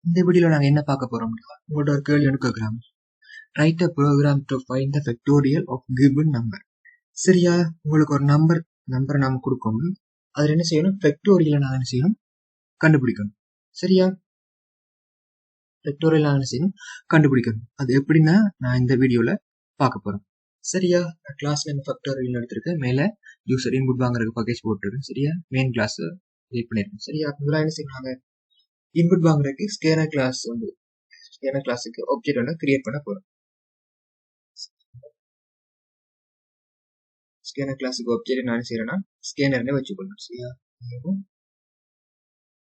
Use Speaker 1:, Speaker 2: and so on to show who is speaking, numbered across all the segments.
Speaker 1: இந்த வீடியோல நாங்க என்ன பார்க்க போறோம்னா உங்களோட ஒரு கேள்வி எனக்கு கேட்கலாம். Write a program to find the factorial of given number. சரியா, உங்களுக்கு ஒரு நம்பரை நாம கொடுக்கணும். அதுல என்ன செய்யணும், ஃபேக்டோரியலை நாங்க என்ன செய்யணும், கண்டுபிடிக்கணும். சரியா, ஃபேக்டோரியல் நாங்க என்ன செய்யணும், கண்டுபிடிக்கணும். அது எப்படின்னா நான் இந்த வீடியோல பார்க்க போறோம். சரியா, நான் கிளாஸ்ல இந்த ஃபேக்டோரியல் எடுத்திருக்கேன். மேல யூசர் இன்புட் வாங்குறதுக்கு பேக்கேஜ் போட்டுருக்கேன். சரியா, மெயின் கிளாஸ் கிரியேட் பண்ணிருக்கேன். சரியா, இதெல்லாம் என்ன செய்யறாங்க, இன்புட் வாங்குறதுக்கு ஸ்கேனர் கிளாஸ் வந்து ஸ்கேனர் கிளாஸுக்கு ஆப்ஜெக்ட் ஒன்று கிரியேட் பண்ண போறோம். ஸ்கேனர் கிளாஸுக்கு ஆப்ஜெக்ட் நான் செய்யறேன்னா ஸ்கேனர்னே வச்சுக்கொள்ளணும். சரியா,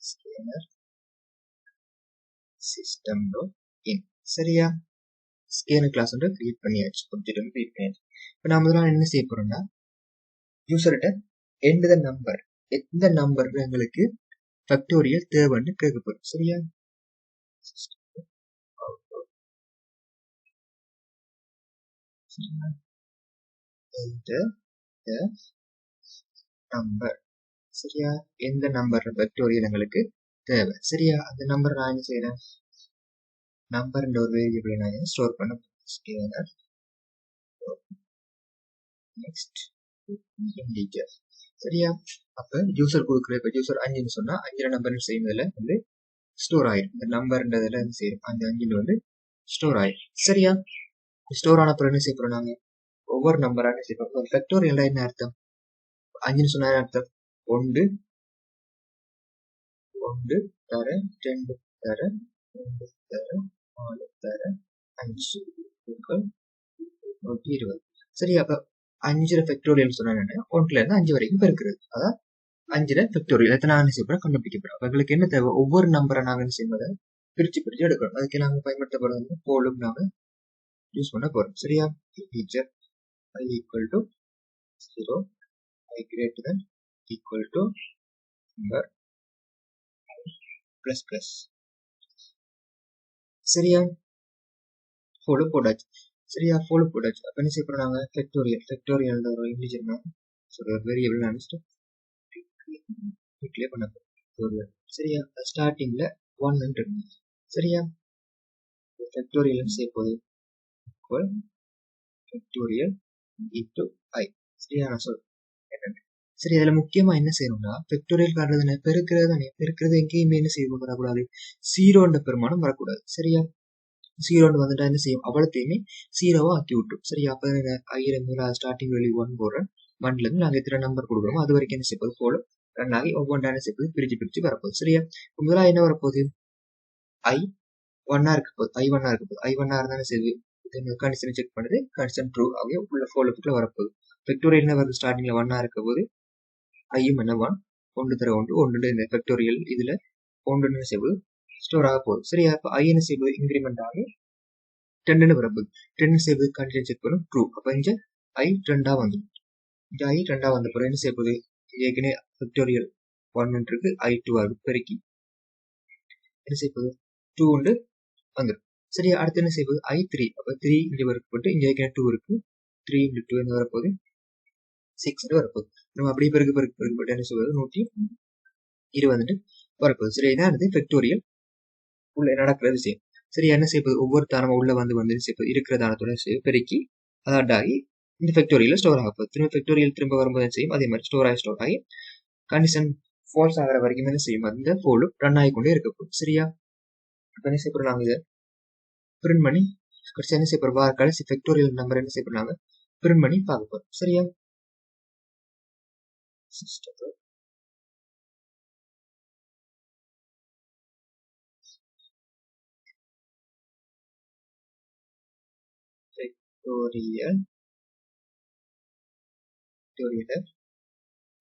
Speaker 1: ஸ்கேனர் சிஸ்டம் இன். சரியா, ஸ்கேனர் கிளாஸ் வந்து கிரியேட் பண்ணியாச்சு, ஆப்ஜெக்ட் வந்து கிரியேட் பண்ணியாச்சு. இப்போ நான் முதல்ல என்ன செய்ய போறோம்னா, யூசர்கிட்ட எந்த நம்பர் எங்களுக்கு ஃபேக்டோரியல் தேவைன்னு கேட்க போறோம். சரியா, நம்பர். சரியா, எந்த நம்பர் ஃபேக்டோரியல் எங்களுக்கு தேவை. சரியா, அந்த நம்பர் நான் என்ன செய்யறேன், நம்பர் ஒரு வேரியபிளை நான் ஸ்டோர் பண்ண ஸ்கேனர் நெக்ஸ்ட் இன்டிஜர். சரியா, அப்ப யூசர் கொடுக்குற, இப்ப யூசர் 5ன்னு சொன்னா 5 நம்பர் செய்யறதுல வந்து ஸ்டோர் ஆயிடும். இந்த நம்பர்ன்றதுல செய்யும் அந்த 5ல வந்து ஸ்டோர் ஆயிடும். சரியா, ஸ்டோர் ஆன பிறகு என்ன செய்ய போறோம், நாங்க ஒவ்வொரு நம்பரா என்ன செய்யப்போம். ஒரு ஃபேக்டோரியல் என்ன அர்த்தம், 5ன்னு சொன்னா அர்த்தம் 1 தர 2 தர 3 தர 4 தர 5 20. சரியா, அப்ப 5 ஃபேக்டோரியல் சொன்னா என்ன, 1ல இருந்து 5 வரைக்கும் பெருக்கிறது. அதான் 5 ஃபேக்டோரியல். எத்தனை நாங்க செய்ய போறோம், கண்டுபிடிக்க போறோம். எங்களுக்கு என்ன தேவை, ஒவ்வொரு நம்பரை நாங்க என்ன செய்ய பிரிச்சு எடுக்கணும். அதுக்கு நாங்க பயன்படுத்தப்படுறது வந்து போலும் நாங்க யூஸ் பண்ண போறோம். சரியா, teacher i equal to 0, i greater than equal to number plus plus. சரியா, போல போட்டாச்சு. சரியா, போல போட்டாச்சு. அப்ப என்ன செய்ய போறோம், நாங்க ஃபேக்டோரியல் ஒரு இன்டிஜர் ஒரு வேரியபிள் நினைச்சிட்டு டிக்ளேர் பண்ண போறோம். சரியா, ஸ்டார்டிங்ல 1 இருக்கு. சரியா, ஃபேக்டோரியல் செய்ய போகுது equal ஃபேக்டோரியல் into i. சரியா, நான் சொல்றேன். சரி, அதுல முக்கியமா என்ன செய்யணும்னா, ஃபேக்டோரியல் காட்டுறது பெருக்கிறது எங்கேயுமே என்ன செய்ய வரக்கூடாது, 0 பெருமானம் வரக்கூடாது. சரியா, 0 வந்துட்டா என்ன செய்யும், அவ்வளோத்தையுமே 0வா ஆக்கி விட்டுரும். சரியா, அப்ப 1000 ஸ்டார்டிங் வேல்யூ 1 போடுறேன். 1ல இருந்து நாங்க எத்தனை நம்பர் கொடுக்குறோமோ அது வரைக்கும் என்ன செய்வது போல ரன்னாகி ஒவ்வொன்றா என்ன செய்வது பிரிச்சு வரப்போகுது. சரியா, முதல்ல என்ன வரப்போகுது, i 1 இருக்க போகுது. i 1 இருந்தா என்ன செய்யுது, கண்டிஷனை செக் பண்ணுது, கண்டிஷன் ட்ரூ ஆகிய உள்ள ஃபோலுக்குள்ள வரப்போகுது. ஃபேக்டோரியல் என்ன வருது, ஸ்டார்டிங்ல 1 இருக்க போது ஐயும் என்ன 1 தர 1 இந்த ஃபேக்டோரியல் இதுல 1 என்ன செய்வது ஸ்டோர் ஆக போகுது. சரியா, அப்ப i என்ன செய்வது இன்கிரிமெண்ட் ஆகி 10 வரப்போகுது. 10 செய்வது கண்டிஷன் செக் பண்ணும் ட்ரூ. அப்ப இங்க i 2 வந்துடும். இந்த i 2 வந்த பிறகு என்ன செய்ய போகுது, ஏற்கனவே ஃபேக்டோரியல் 1 இருக்கு, i 2 ஆகுது, பெருக்கி என்ன செய்ய போகுது 2 வந்துடும். சரியா, அடுத்து என்ன செய்வது i 3. அப்ப 3 இங்க வரப்பட்டு இங்க ஏற்கனவே 2 இருக்கு, 3 × 2 என்ன வரப்போகுது 6 வரப்போகுது. நம்ம அப்படியே பெருக்கப்பட்டு என்ன செய்வது 120 வரப்போகுது. சரி, இதான் ஃபேக்டோரியல் உள்ள நடக்கிற விஷயம். சரி, என்ன செய்வது, ஒவ்வொரு தாரமா உள்ள வந்து இருக்கிற தானத்தோட பெருக்கி அதாண்டாகி இந்த ஃபேக்டோரியல் ஸ்டோர் ஆக போகுது. திரும்ப ஃபேக்டோரியல் திரும்ப வரும்போது செய்யும் அதே மாதிரி ஸ்டோர் ஆகி கண்டிஷன் ஃபால்ஸ் ஆகிற வரைக்கும் என்ன செய்யும், அந்த போலும் ரன் ஆகிக்கொண்டே இருக்க போகுது. சரியா, என்ன செய்யப்படுறோம், நாங்க இதை பிரிண்ட் பண்ணி கடைசி என்ன செய்யப்படுறோம், கடைசி ஃபேக்டோரியல் நம்பர் என்ன செய்யப்படுறாங்க பிரிண்ட் பண்ணி பார்க்க போறோம். சரியா,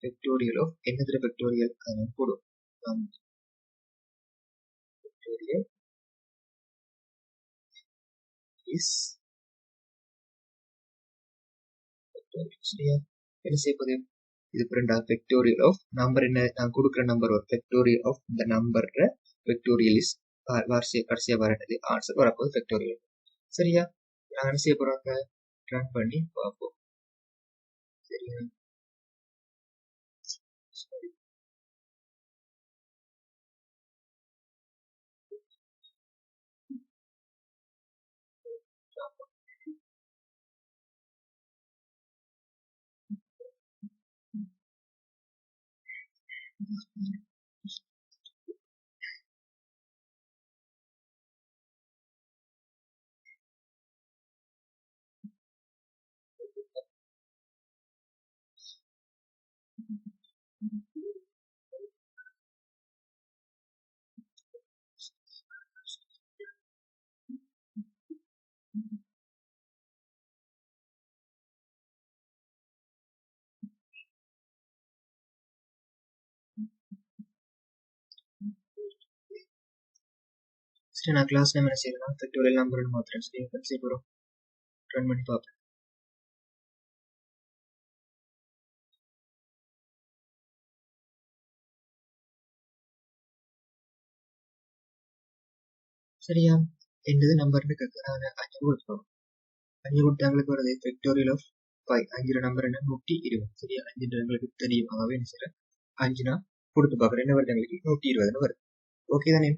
Speaker 1: ஃபேக்டோரியல் ஆஃப் என்னதுல ஃபேக்டோரியல் போடும் ஃபேக்டோரியல் இஸ் சரியா, என்ன செய்யப்போது இது பிரிண்டா ஃபேக்டோரியல் ஆஃப் நம்பர் என்ன நான் கொடுக்குற நம்பர் ஒரு ஃபேக்டோரியல் ஆஃப் இந்த நம்பர் ஃபேக்டோரியல் இஸ் கடைசியா வரது ஆன்சர் வரப்போகுது ஃபேக்டோரியல். சரியா, நான் என்ன செய்ய போறாங்க ரன் பண்ணி பார்ப்போம். சரியா, சரி, நான் கிளாஸ் நேம் என்ன செய்யலாம், ஃபேக்டோரியல் நம்பர்னு மாத்திரம். சரி, செய்ய போகிறோம். ரன் பண்ணி பார்ப்பேன். சரியா, என்னது நம்பர்னு கேட்குறாங்க. 5 கொடுத்தோம். 5 கொடுத்தாங்களுக்கு வருது ஃபேக்டோரியல் ஆஃப் 5. 5 நம்பர் என்ன, 120. சரியா, 5 எங்களுக்கு தெரியும். ஆகவே என்ன செய்யறேன், 5 நான் கொடுத்து பார்க்குறேன். என்ன வருது எங்களுக்கு, 120 வருது. ஓகே தானே.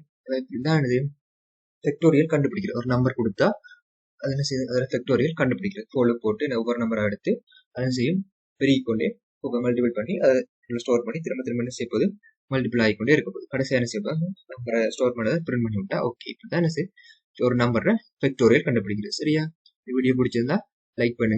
Speaker 1: இதுதான் என்னது, ஃபேக்டோரியல் கண்டுபிடிக்கிற ஒரு நம்பர் கொடுத்தா அது என்ன செய்யுது, அதில் ஃபேக்டோரியல் கண்டுபிடிக்கிறது. ஃபோல்டு போட்டு ஒவ்வொரு நம்பராக எடுத்து அதை செய்யும் பெருகிக்கொண்டே மல்டிபிள் பண்ணி அதை ஸ்டோர் பண்ணி திரும்ப திரும்ப என்ன செய்ய போகுது, மல்டிபிள் ஆகிக்கொண்டே இருக்க போகுது. கடைசியாக என்ன செய்ய நம்பரை ஸ்டோர் பண்ணதை பிரிண்ட் பண்ணி விட்டா ஓகே. இப்படிதான் என்ன செய்யும், ஒரு நம்பரை ஃபேக்டோரியல் கண்டுபிடிக்கிறது. சரியா, இந்த வீடியோ பிடிச்சிருந்தா லைக் பண்ணுங்க.